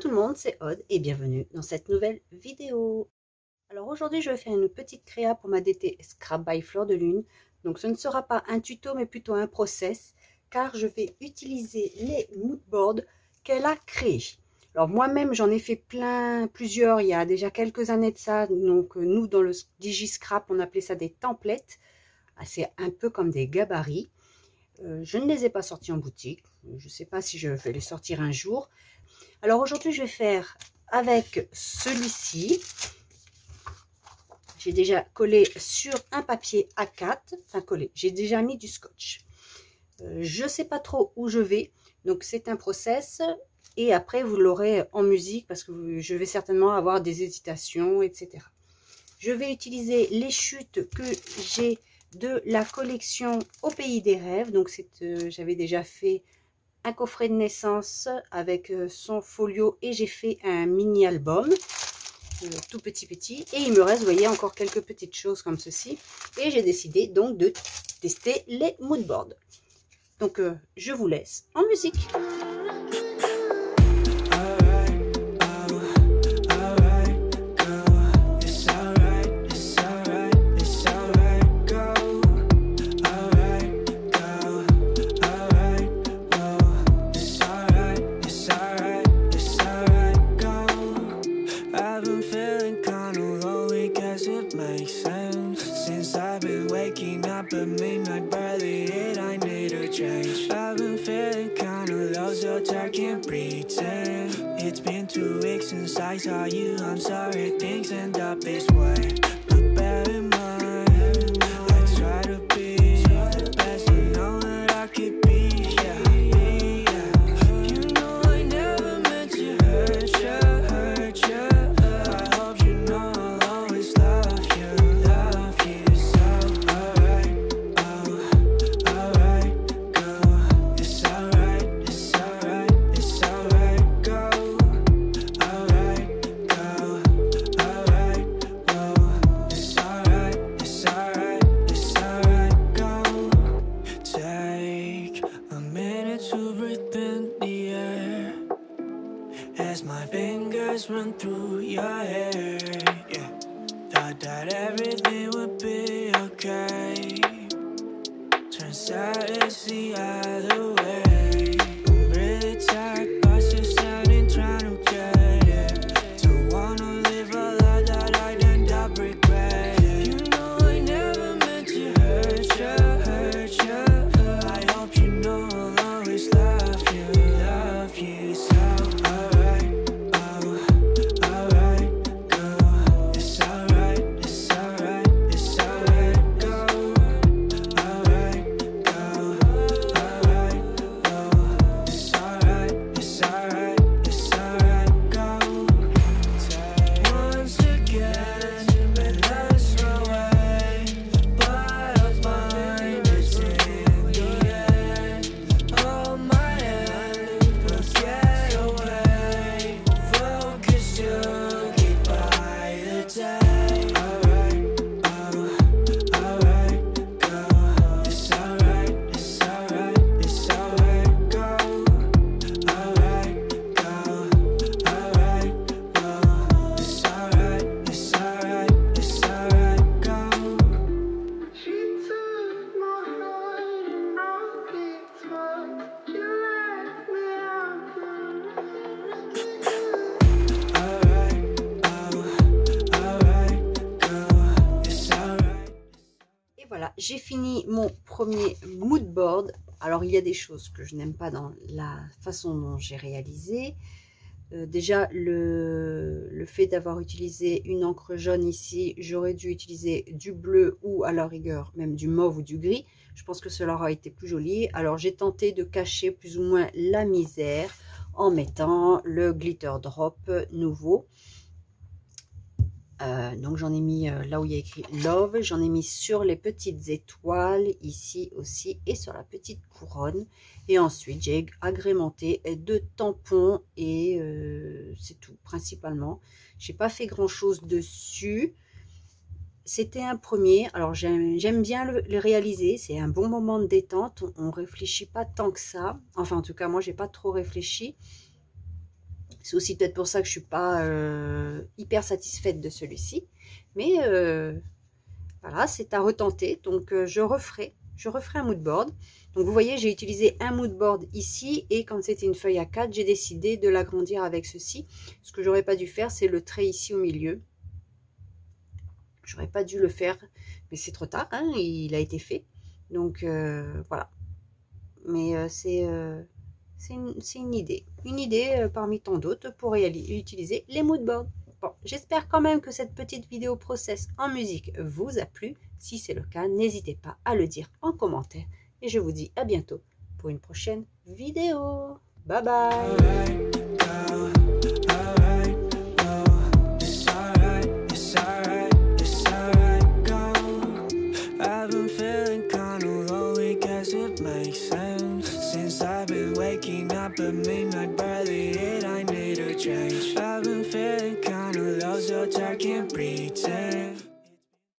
tout le monde, c'est Aude et bienvenue dans cette nouvelle vidéo. Alors aujourd'hui je vais faire une petite créa pour ma DT Scrap by Fleur de Lune. Donc ce ne sera pas un tuto mais plutôt un process car je vais utiliser les moodboards qu'elle a créés. Alors moi-même j'en ai fait plusieurs il y a déjà quelques années de ça. Donc nous dans le DigiScrap on appelait ça des templates. C'est un peu comme des gabarits. Je ne les ai pas sortis en boutique. Je ne sais pas si je vais les sortir un jour. Alors aujourd'hui, je vais faire avec celui-ci. J'ai déjà collé sur un papier A4. Enfin collé, j'ai déjà mis du scotch. Je ne sais pas trop où je vais. Donc c'est un process. Et après, vous l'aurez en musique parce que je vais certainement avoir des hésitations, etc. Je vais utiliser les chutes que j'ai de la collection Au Pays des Rêves. Donc j'avais déjà fait un coffret de naissance avec son folio et j'ai fait un mini album tout petit et il me reste, vous voyez, encore quelques petites choses comme ceci et j'ai décidé donc de tester les moodboards. Donc je vous laisse en musique. It's been 2 weeks since I saw you. I'm sorry things end up this way, but bear in mind I try to be the best I know that I could be. You know I never meant to hurt you. I hope you know I'll always love you so. Alright, oh, alright, go. It's alright, it's alright, it's alright, go. As my fingers run through your hair, yeah. Thought that everything would be okay. Turns out it's the other way. I'm really tired, but still standing trying to get it. Don't wanna live a life that I'd end up regretting. You know I never meant to hurt you. I hope you know I'll always love you so. Voilà, j'ai fini mon premier moodboard. Alors, il y a des choses que je n'aime pas dans la façon dont j'ai réalisé. Déjà, le fait d'avoir utilisé une encre jaune ici, j'aurais dû utiliser du bleu ou à la rigueur même du mauve ou du gris. Je pense que cela aurait été plus joli. Alors, j'ai tenté de cacher plus ou moins la misère en mettant le glitter drop nouveau. Donc j'en ai mis là où il y a écrit Love, j'en ai mis sur les petites étoiles ici aussi et sur la petite couronne et ensuite j'ai agrémenté de tampons et c'est tout principalement. J'ai pas fait grand chose dessus, c'était un premier. Alors j'aime bien le réaliser, c'est un bon moment de détente, on réfléchit pas tant que ça, enfin en tout cas moi j'ai pas trop réfléchi. C'est aussi peut-être pour ça que je suis pas hyper satisfaite de celui-ci. Mais voilà, c'est à retenter. Donc je referai un mood board. Donc vous voyez, j'ai utilisé un mood board ici et quand c'était une feuille A4, j'ai décidé de l'agrandir avec ceci. Ce que j'aurais pas dû faire, c'est le trait ici au milieu. J'aurais pas dû le faire, mais c'est trop tard, hein, il a été fait. Donc voilà. Mais c'est une idée parmi tant d'autres pour utiliser les mood boards. Bon, j'espère quand même que cette petite vidéo process en musique vous a plu. Si c'est le cas, n'hésitez pas à le dire en commentaire. Et je vous dis à bientôt pour une prochaine vidéo. Bye bye! But midnight barely hit, I need a change. I've been feeling kinda low, so I can't pretend.